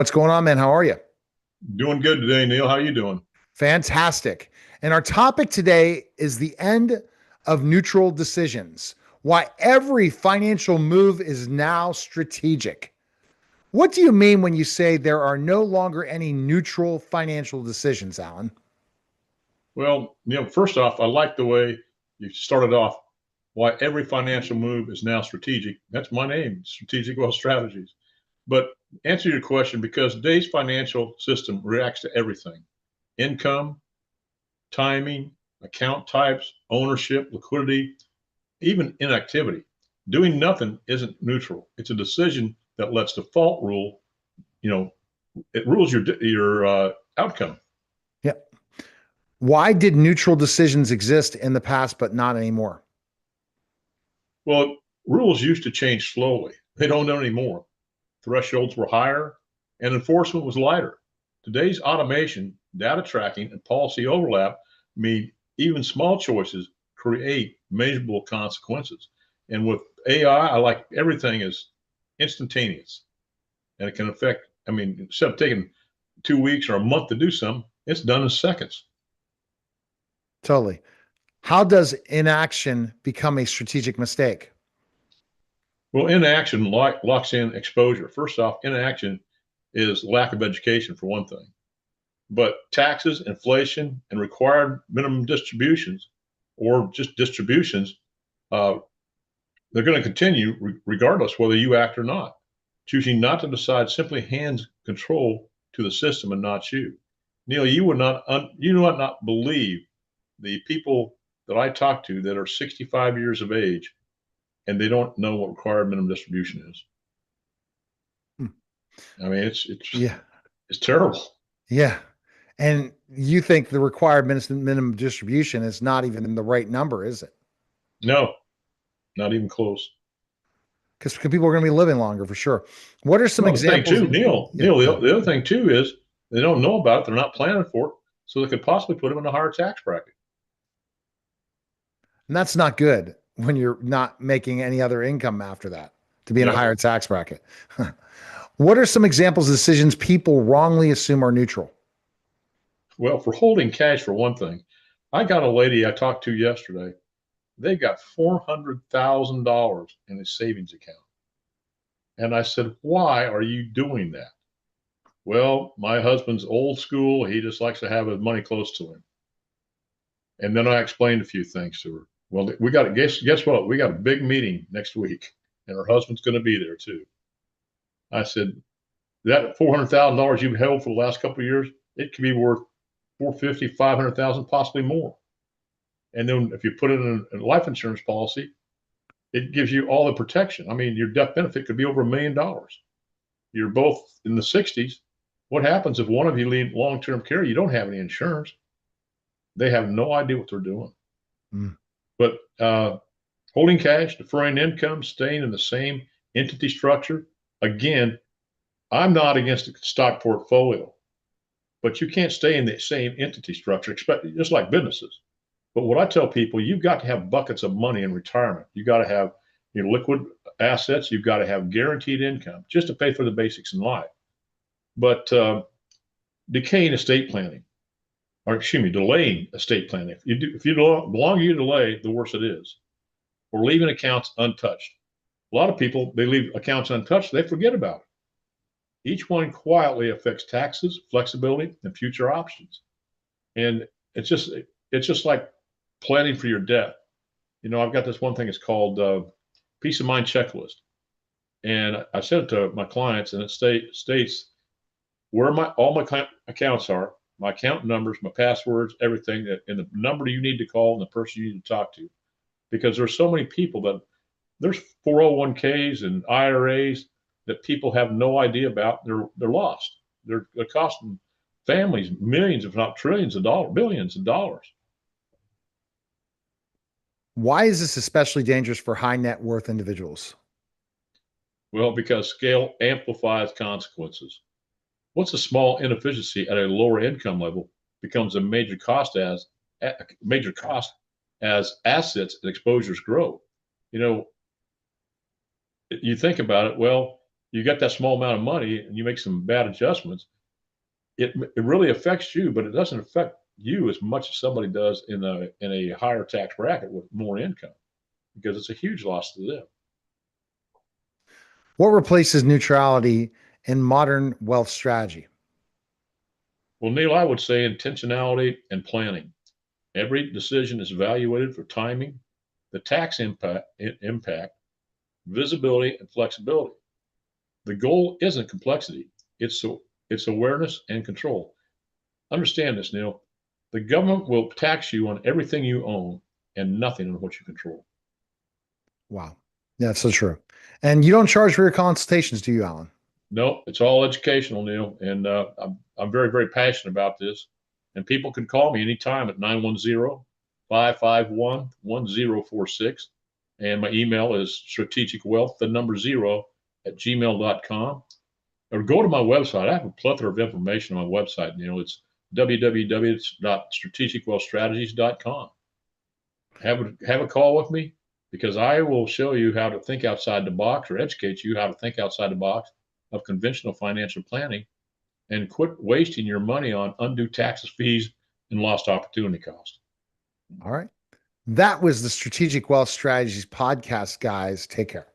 What's going on, man? How are you? Doing good today, Neil. How you doing? Fantastic. And our topic today is the end of neutral decisions. Why every financial move is now strategic. What do you mean when you say there are no longer any neutral financial decisions, Alan? Well, Neil, first off, I like the way you started off. Why every financial move is now strategic. That's my name, Strategic Wealth Strategies. But answer your question, because today's financial system reacts to everything: income, timing, account types, ownership, liquidity, even inactivity. Doing nothing isn't neutral. It's a decision that lets default rule. You know, it rules your outcome. Yeah. Why did neutral decisions exist in the past but not anymore? Well, rules used to change slowly. They don't anymore. Thresholds were higher and enforcement was lighter. Today's automation, data tracking, and policy overlap mean even small choices create measurable consequences. And with AI, I like everything is instantaneous and it can affect, instead of taking 2 weeks or a month to do something, it's done in seconds. Totally. How does inaction become a strategic mistake? Well, inaction locks in exposure. First off, inaction is lack of education, for one thing. But taxes, inflation, and required minimum distributions, or just distributions, uh, they're going to continue regardless whether you act or not. Choosing not to decide simply hands control to the system and not you. Neil, you would not believe the people that I talk to that are 65 years of age and they don't know what required minimum distribution is. Hmm. I mean, it's Yeah. it's terrible. Yeah. And you think the required minimum distribution is not even the right number, is it? No, not even close. Because people are going to be living longer for sure. What are some Well, the thing examples? too, Yeah, Neil, go the, ahead. the other thing too is they don't know about it. They're not planning for it, so they could possibly put them in a higher tax bracket. And that's not good when you're not making any other income after that to be in a Yep. higher tax bracket. What are some examples of decisions people wrongly assume are neutral? Well, for holding cash, for one thing, I got a lady I talked to yesterday. They got $400,000 in a savings account, and I said, "Why are you doing that?" Well, my husband's old school. He just likes to have his money close to him. And then I explained a few things to her. Well, we got to guess what? We got a big meeting next week, and her husband's going to be there too. I said, that $400,000 you've held for the last couple of years, it could be worth 450, 500,000, possibly more. And then if you put it in a life insurance policy, it gives you all the protection. I mean, your death benefit could be over $1 million. You're both in the 60s. What happens if one of you leave long-term care? You don't have any insurance. They have no idea what they're doing. Mm. But holding cash, deferring income, staying in the same entity structure. Again, I'm not against a stock portfolio, but you can't stay in the same entity structure, just like businesses. But what I tell people, you've got to have buckets of money in retirement. You got to have your liquid assets. You've got to have guaranteed income just to pay for the basics in life. But decaying estate planning, or excuse me, delaying estate planning. The longer you delay, the worse it is. Or leaving accounts untouched. A lot of people, they leave accounts untouched. They forget about it. Each one quietly affects taxes, flexibility, and future options. And it's just it's just like planning for your death. I've got this one thing. It's called peace of mind checklist, and I sent it to my clients, and it states where my all my accounts are, my account numbers, my passwords, everything, and the number you need to call and the person you need to talk to, because there's so many people that there's 401ks and IRAs that people have no idea about. They're lost. They're costing families millions, if not trillions of dollars, billions of dollars. Why is this especially dangerous for high net worth individuals? Well, because scale amplifies consequences. What's a small inefficiency at a lower income level becomes a major cost as assets and exposures grow. You know, you think about it. Well, you got that small amount of money and you make some bad adjustments, it really affects you, but it doesn't affect you as much as somebody does in a higher tax bracket with more income because it's a huge loss to them. What replaces neutrality in modern wealth strategy? Well, Neil, I would say intentionality and planning. Every decision is evaluated for timing, the tax impact, visibility, and flexibility. The goal isn't complexity; it's it's awareness and control. Understand this, Neil. The government will tax you on everything you own and nothing on what you control. Wow. Yeah, that's so true. And you don't charge for your consultations, do you, Alan? No, it's all educational, Neil, and I'm very, very passionate about this. And people can call me anytime at 910-551-1046. And my email is strategicwealth, the number zero, at gmail.com. Or go to my website. I have a plethora of information on my website, Neil. It's www.strategicwealthstrategies.com. Have a call with me because I will show you how to think outside the box or educate you how to think outside the box of conventional financial planning and quit wasting your money on undue taxes, fees, and lost opportunity cost. All right. That was the Strategic Wealth Strategies podcast, guys. Take care.